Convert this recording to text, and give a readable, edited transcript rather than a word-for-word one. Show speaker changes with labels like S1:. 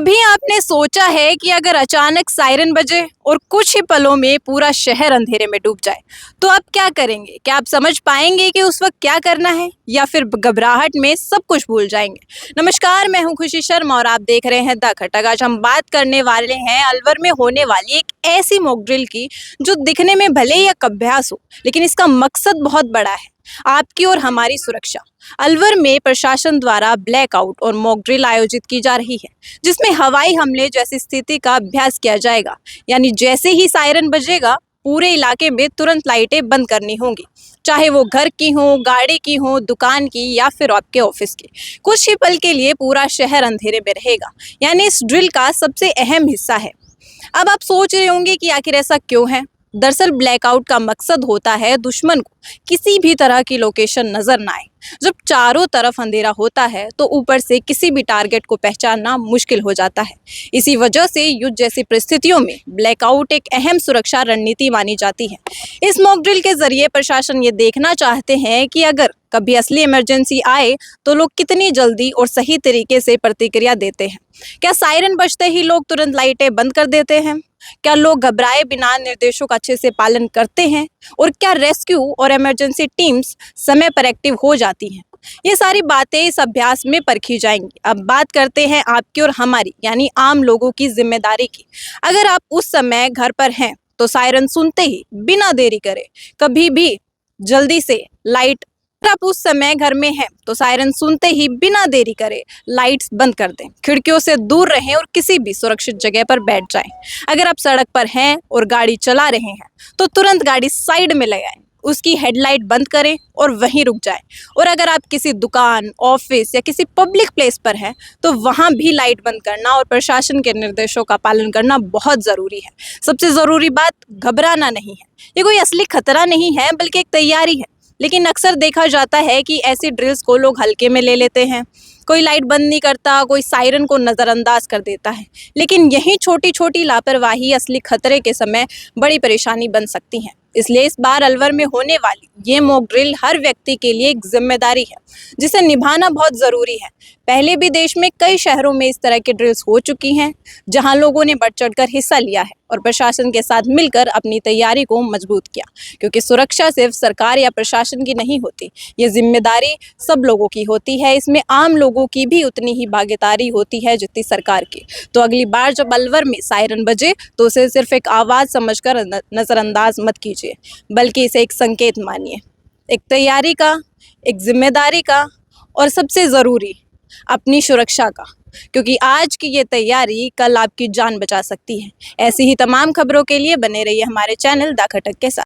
S1: कभी आपने सोचा है कि अगर अचानक सायरन बजे और कुछ ही पलों में पूरा शहर अंधेरे में डूब जाए तो आप क्या करेंगे? क्या आप समझ पाएंगे कि उस वक्त क्या करना है या फिर घबराहट में सब कुछ भूल जाएंगे? नमस्कार, मैं हूं खुशी शर्मा और आप देख रहे हैं द खटक। आज हम बात करने वाले हैं अलवर में होने वाली एक ऐसी मॉक ड्रिल की जो दिखने में भले ही एक अभ्यास हो, लेकिन इसका मकसद बहुत बड़ा है, आपकी और हमारी सुरक्षा। अलवर में प्रशासन द्वारा ब्लैकआउट और मॉक ड्रिल आयोजित की जा रही है, जिसमें हवाई हमले जैसी स्थिति का अभ्यास किया जाएगा। यानी जैसे ही सायरन बजेगा पूरे इलाके में तुरंत लाइटें बंद करनी होंगी, चाहे वो घर की हो, गाड़ी की हो, दुकान की या फिर आपके ऑफिस की। कुछ ही पल के लिए पूरा शहर अंधेरे में रहेगा, यानी इस ड्रिल का सबसे अहम हिस्सा है। अब आप सोच रहे होंगे कि आखिर ऐसा क्यों है। दरअसल ब्लैकआउट का मकसद होता है दुश्मन को किसी भी तरह की लोकेशन नजर ना आए। जब चारों तरफ अंधेरा होता है तो ऊपर से किसी भी टारगेट को पहचानना मुश्किल हो जाता है। इसी वजह से युद्ध जैसी परिस्थितियों में ब्लैकआउट एक अहम सुरक्षा रणनीति मानी जाती है। इस मॉक ड्रिल के जरिए प्रशासन ये देखना चाहते हैं कि अगर कभी असली इमरजेंसी आए तो लोग कितनी जल्दी और सही तरीके से प्रतिक्रिया देते हैं। क्या सायरन बजते ही लोग तुरंत लाइटें बंद कर देते हैं? क्या लोग घबराए बिना निर्देशों का अच्छे से पालन करते हैं? और क्या रेस्क्यू और इमरजेंसी टीम्स समय पर एक्टिव हो जाती हैं? ये सारी बातें इस अभ्यास में परखी जाएंगी। अब बात करते हैं आपकी और हमारी यानी आम लोगों की जिम्मेदारी की। अगर आप उस समय घर पर हैं तो सायरन सुनते ही बिना देरी करे कभी भी जल्दी से लाइट अगर आप उस समय घर में हैं तो सायरन सुनते ही बिना देरी करे लाइट्स बंद कर दें, खिड़कियों से दूर रहें और किसी भी सुरक्षित जगह पर बैठ जाएं। अगर आप सड़क पर हैं और गाड़ी चला रहे हैं तो तुरंत गाड़ी साइड में लगाएं, उसकी हेडलाइट बंद करें और वहीं रुक जाएं। और अगर आप किसी दुकान, ऑफिस या किसी पब्लिक प्लेस पर हैं तो वहां भी लाइट बंद करना और प्रशासन के निर्देशों का पालन करना बहुत ज़रूरी है। सबसे ज़रूरी बात, घबराना नहीं है। ये कोई असली खतरा नहीं है बल्कि एक तैयारी है। लेकिन अक्सर देखा जाता है कि ऐसी ड्रिल्स को लोग हल्के में ले लेते हैं। कोई लाइट बंद नहीं करता, कोई सायरन को नज़रअंदाज कर देता है। लेकिन यही छोटी छोटी लापरवाही असली खतरे के समय बड़ी परेशानी बन सकती हैं। इसलिए इस बार अलवर में होने वाली ये मॉक ड्रिल हर व्यक्ति के लिए एक जिम्मेदारी है, जिसे निभाना बहुत ज़रूरी है। पहले भी देश में कई शहरों में इस तरह की ड्रिल्स हो चुकी हैं, जहां लोगों ने बढ़ चढ़कर हिस्सा लिया है और प्रशासन के साथ मिलकर अपनी तैयारी को मजबूत किया। क्योंकि सुरक्षा सिर्फ सरकार या प्रशासन की नहीं होती, ये जिम्मेदारी सब लोगों की होती है। इसमें आम लोगों की भी उतनी ही भागीदारी होती है जितनी सरकार की। तो अगली बार जब अलवर में सायरन बजे तो उसे सिर्फ एक आवाज़ समझकर नज़रअंदाज मत कीजिए, बल्कि इसे एक संकेत मानिए, एक तैयारी का, एक जिम्मेदारी का और सबसे ज़रूरी अपनी सुरक्षा का। क्योंकि आज की ये तैयारी कल आपकी जान बचा सकती है। ऐसी ही तमाम खबरों के लिए बने रहिए हमारे चैनल द खटक के साथ।